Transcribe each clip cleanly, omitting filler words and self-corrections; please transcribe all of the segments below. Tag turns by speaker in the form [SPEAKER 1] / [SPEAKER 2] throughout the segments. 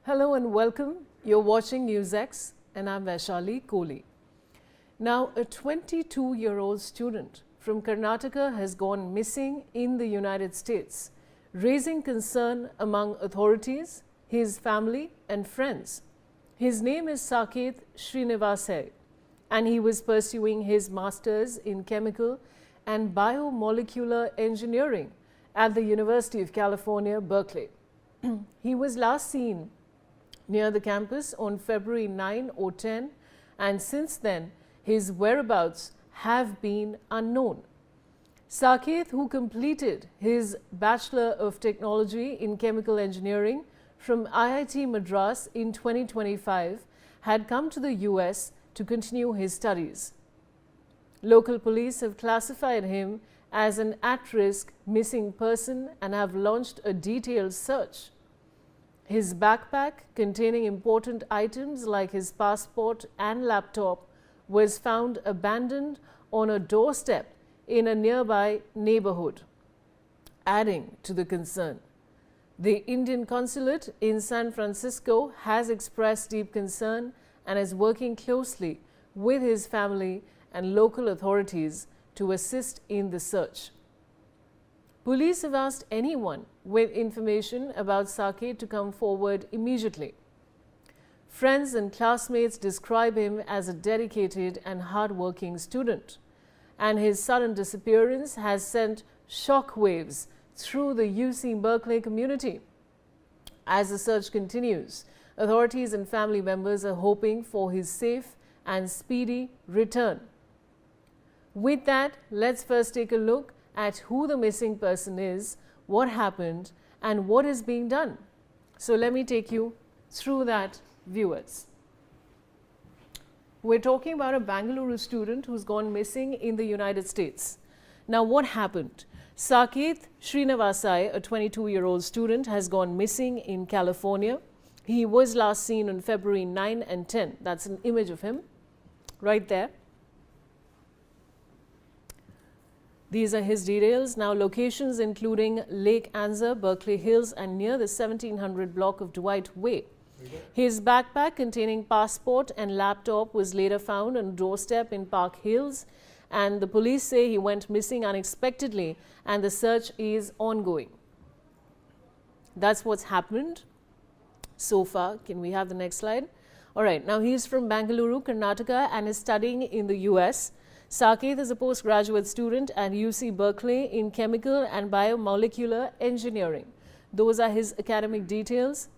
[SPEAKER 1] Hello and welcome. You're watching NewsX and I'm Vaishali Kohli. Now, a 22-year-old student from Karnataka has gone missing in the United States, raising concern among authorities, his family and friends. His name is Saketh Sreenivasaiah and he was pursuing his master's in chemical and biomolecular engineering at the University of California, Berkeley. He was last seen near the campus on February 9 or 10, and since then his whereabouts have been unknown. Saketh, who completed his Bachelor of Technology in Chemical Engineering from IIT Madras in 2025, had come to the US to continue his studies. Local police have classified him as an at-risk missing person and have launched a detailed search. His backpack, containing important items like his passport and laptop, was found abandoned on a doorstep in a nearby neighborhood, adding to the concern. The Indian Consulate in San Francisco has expressed deep concern and is working closely with his family and local authorities to assist in the search. Police have asked anyone with information about Saketh to come forward immediately. Friends and classmates describe him as a dedicated and hardworking student, and his sudden disappearance has sent shockwaves through the UC Berkeley community. As the search continues, authorities and family members are hoping for his safe and speedy return. With that, let's first take a look at who the missing person is, what happened, and what is being done. So let me take you through that, viewers. We're talking about a Bangalore student who's gone missing in the United States. Now, what happened? Saketh Sreenivasaiah, a 22-year-old student, has gone missing in California. He was last seen on February 9 and 10. That's an image of him right there. These are his details. Now, locations including Lake Anza, Berkeley Hills, and near the 1700 block of Dwight Way. His backpack containing passport and laptop was later found on a doorstep in Park Hills, and the police say he went missing unexpectedly and the search is ongoing. That's what's happened so far. Can we have the next slide? All right, now he's from Bangalore, Karnataka, and is studying in the US. Saketh is a postgraduate student at UC Berkeley in chemical and biomolecular engineering. Those are his academic details.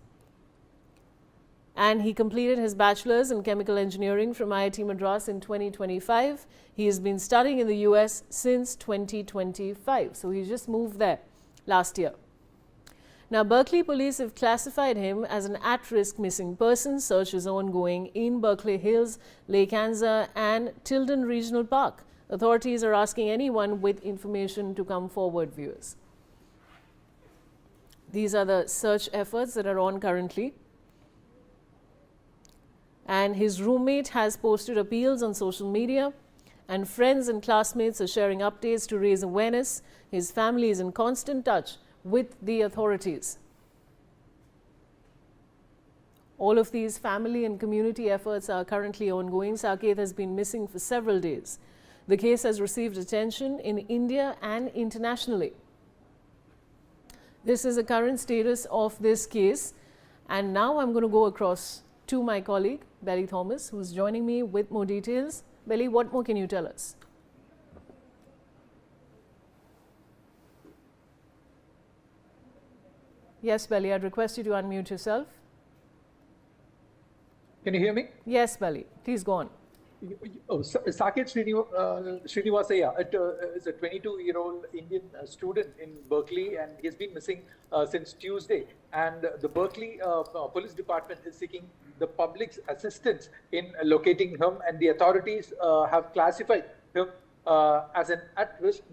[SPEAKER 1] And he completed his bachelor's in chemical engineering from IIT Madras in 2025. He has been studying in the US since 2025. So he just moved there last year. Now, Berkeley police have classified him as an at-risk missing person. Search is ongoing in Berkeley Hills, Lake Anza, and Tilden Regional Park. Authorities are asking anyone with information to come forward, viewers. These are the search efforts that are on currently. And his roommate has posted appeals on social media, and friends and classmates are sharing updates to raise awareness. His family is in constant touch with the authorities. All of these family and community efforts are currently ongoing. Saketh has been missing for several days. The case has received attention in India and internationally. This is the current status of this case. And now I'm going to go across to my colleague, Belly Thomas, who's joining me with more details. Belly, what more can you tell us? Yes, Belly, I'd request you to unmute yourself.
[SPEAKER 2] Can you hear me?
[SPEAKER 1] Yes, Belly, please go on.
[SPEAKER 2] Saketh Sreenivasaiah is a 22-year-old Indian student in Berkeley, and he's been missing since Tuesday. And the Berkeley Police Department is seeking the public's assistance in locating him, and the authorities have classified him as an at-risk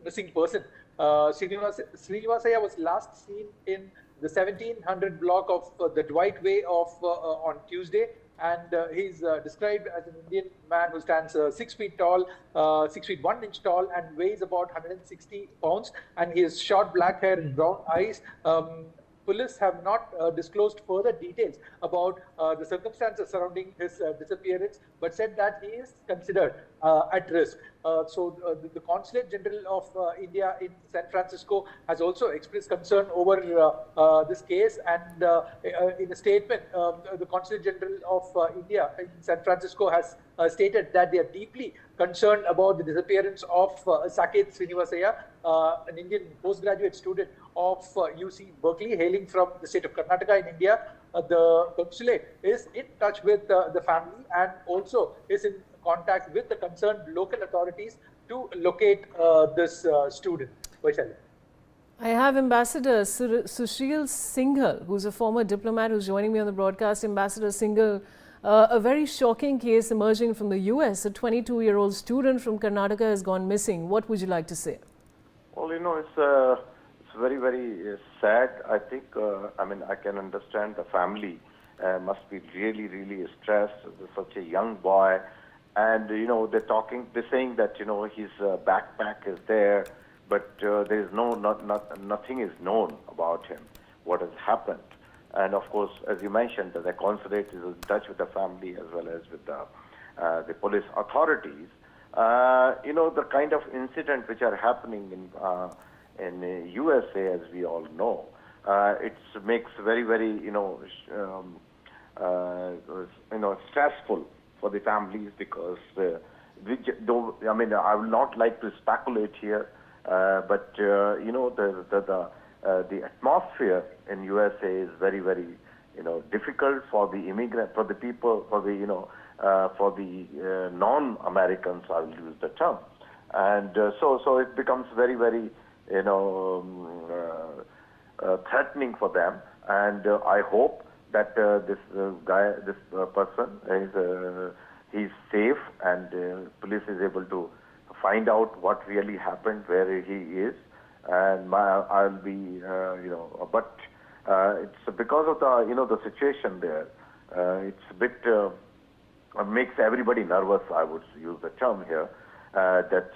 [SPEAKER 2] missing person. Sreenivasaiah was last seen in the 1700 block of the Dwight Way on Tuesday, and he's described as an Indian man who stands 6 feet tall, 6 feet 1 inch tall, and weighs about 160 pounds. And he has short black hair and brown eyes. police have not disclosed further details about the circumstances surrounding his disappearance, but said that he is considered at risk. The Consulate General of India in San Francisco has also expressed concern over this case, and in a statement, the Consulate General of India in San Francisco has stated that they are deeply concerned about the disappearance of Saketh Sreenivasaiah, an Indian postgraduate student of UC Berkeley, hailing from the state of Karnataka in India. The consulate is in touch with the family and also is in contact with the concerned local authorities to locate this student. Vaishali.
[SPEAKER 1] I have Ambassador Sushil Singhal, who's a former diplomat, who's joining me on the broadcast. Ambassador Singhal, a very shocking case emerging from the US. A 22-year-old student from Karnataka has gone missing. What would you like to say?
[SPEAKER 3] Well, it's very, very sad. I think, I can understand the family must be really, really stressed. Such a young boy. And, they're saying that, his backpack is there, but there is nothing is known about him, what has happened. And of course, as you mentioned, the consulate is in touch with the family as well as with the police authorities. The kind of incident which are happening in USA, as we all know, it makes very, very, stressful for the families because, I would not like to speculate here, but the atmosphere in USA is very, very, difficult for the immigrant, for the people, for the non-Americans, I'll use the term, and so it becomes very, very, threatening for them. And I hope that this person he's safe, and police is able to find out what really happened, where he is. And I'll be, but it's because of the situation there. It's a bit makes everybody nervous. I would use the term here. That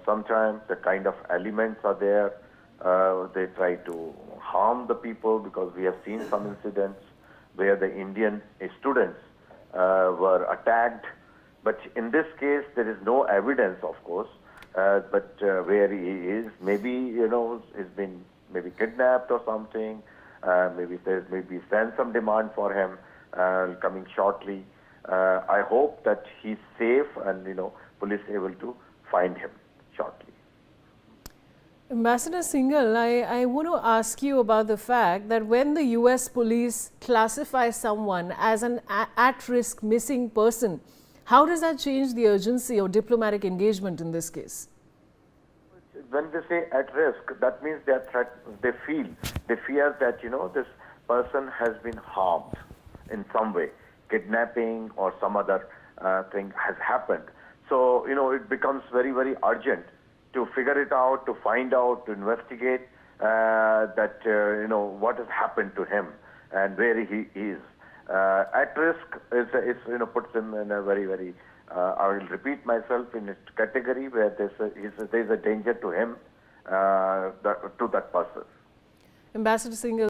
[SPEAKER 3] sometimes the kind of elements are there. They try to harm the people, because we have seen some incidents where the Indian students were attacked. But in this case, there is no evidence, of course. But where he is, maybe he's been maybe kidnapped or something. Maybe there's ransom demand for him coming shortly. I hope that he's safe and police able to find him shortly.
[SPEAKER 1] Ambassador Singhal, I want to ask you about the fact that when the US police classify someone as an at-risk missing person, how does that change the urgency or diplomatic engagement in this case?
[SPEAKER 3] When they say at risk, that means they fear that this person has been harmed in some way, kidnapping or some other thing has happened. So it becomes very, very urgent to figure it out, to find out, to investigate that what has happened to him and where he is. At risk is puts him in a very, very I will repeat myself, in a category where there's a danger to him, to that person.
[SPEAKER 1] Ambassador Singhal.